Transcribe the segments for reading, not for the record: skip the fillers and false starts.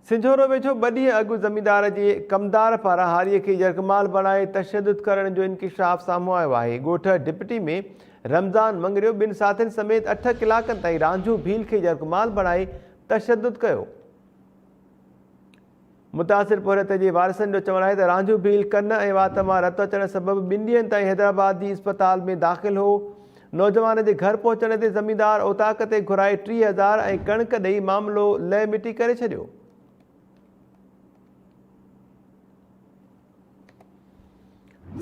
सिंझोरो वेझो 2 ॾींहं अॻु ज़मींदार जे कमदार पारां हारीअ खे यरगमाल बणाए तशद्दुद करण जो इंकिशाफ साम्हूं आयो आहे। ॻोठ डिप्टी में रमज़ान मंगरियो 2 साथियुनि समेत 8 कलाकनि ताईं रांझू भील खे यरगमाल बणाए तशद्दुद कयो। मुतासिर पौरत जे वारिसनि जो चवणु आहे त रांझू भील कन ऐं वात मां रत अचण सबबि 2 ॾींहंनि ताईं हैदराबाद जी इस्पताल में दाख़िल हो। नौजवान जे घर पहुचण ते ज़मींदार ओताक ते घुराए 30,000 ऐं कणक ॾेई मामिलो लह मिटी करे छॾियो।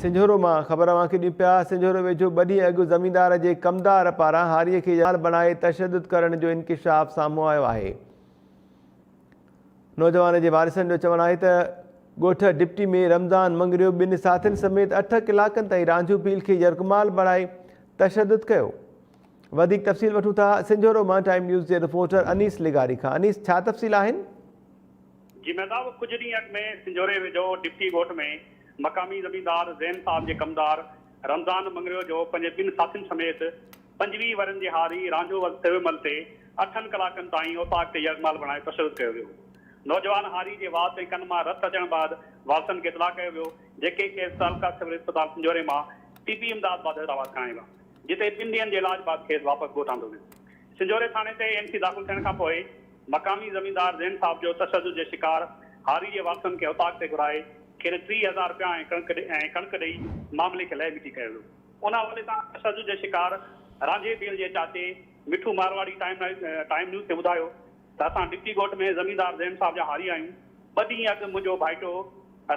सिंझोरो मां ख़बर अवांखे ॾियूं पिया। सिंझोरो वेझो 2 ॾींहं अॻु ज़मींदार जे कमदार पारां हारीअ खे यरगमाल बणाए तशद्दुद करण जो इंकिशाफ साम्हूं आयो आहे। नौजवान जे वारिसनि जो चवणु आहे त ॻोठ डिप्टी में रमज़ान मंगरियो 2 साथियुनि समेत 8 कलाकनि ताईं रांझू भील खे यरगमाल बणाए तशद्दुद कयो। वधीक तफ़सील वठूं था सिंझोरो मां टाइम न्यूज़ जे रिपोर्टर अनीस लिगारी खां। अनीस, छा तफ़सील आहिनि? जी महताब, कुछ ॾींहं अॻु में सिंझोरे वेझो डिप्टी ॻोठ में मक़ामी ज़मींदार ज़ैन साहब जे कमदार रमज़ान मंगरियो जो पंहिंजे 2 साथियुनि समेत 25 वरनि जे हारी रांझो सेवमल ते 8 कलाकनि ताईं ओताक ते यरगमाल बणाए तशद्दुद कयो वियो। नौजवान हारी जे वात ऐं कन मां रत अचण बाद वारसनि खे इतला कयो वियो, जेके खेसि तालुका सिविल इस्पताल सिंझोरे मां टीपी इमदाद बाद हैदराबाद खणाए विया, जिते 3 ॾींहंनि जे इलाज बाद खेसि वापसि ॻोठ आंदो वियो। सिंझोरे थाणे ते एनसी दाख़िल थियण खां पोइ मक़ामी ज़मींदार ज़ैन साहब जो तशद्दुद जे शिकार हारी जे वारसनि खे ओताक ते घुराए खेनि 30,000 रुपया ऐं कणक ॾेई मामले खे लह मिटी कयो वियो। उन हवाले सां तशद्दुद जे शिकार रांझे भील जे चाचे मिठू मारवाड़ी टाइम न्यूज़ ते ॿुधायो त असां डिप्टी ॻोठ में ज़मींदार ज़ैन साहब जा हारी आहियूं। 2 ॾींहं अॻु मुंहिंजो भाइटो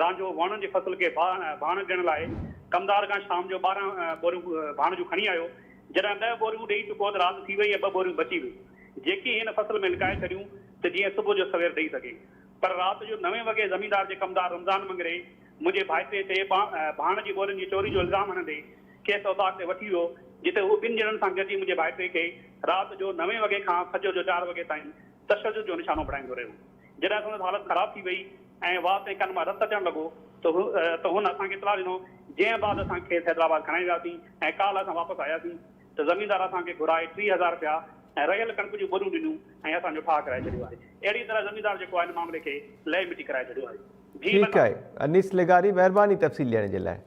रांझो वणनि जी फसल खे भाण ॾियण लाइ कमदार खां शाम जो 12 बोरियूं भाण जूं खणी आयो। जॾहिं 10 बोरियूं ॾेई चुको त राति थी वई ऐं 2 बोरियूं बची वियूं, जेकी हिन फसल में लिकाए छॾियूं त जीअं सुबुह जो सवेर ॾेई सघे। पर राति जो 9 वॻे ज़मींदार जे कमदार रमज़ान मंगरे मुंहिंजे भाइटे ते भाण जी बोरियुनि जी चोरी जो इल्ज़ाम हणंदे खेसि ओताक ते वठी वियो, जिते हू 2 ॼणनि सां गॾिजी मुंहिंजे भाइटे खे राति जो 9 वॻे खां सॼो जो 4 वॻे ताईं तशद्दुद जो निशानो बणाईंदो रहियो। जॾहिं संदसि हालत ख़राब थी वई ऐं वात ऐं कन मां रत अचणु लॻो त हुन असांखे इतला ॾिनो, जंहिं बाद असां खेसि हैदराबाद खणाए वियासीं ऐं काल्ह असां वापसि आयासीं त ज़मींदार असांखे घुराए 30,000 रुपया ऐं रहियल कणक जूं बोरियूं ॾिनियूं ऐं असांजो ठाह कराए छॾियो आहे। अहिड़ी तरह ज़मींदार जेको आहे हिन मामले खे लह मिटी कराए छॾियो आहे। ठीकु आहे अनीस लिगारी, महिरबानी तफ़सील ॾियण जे लाइ।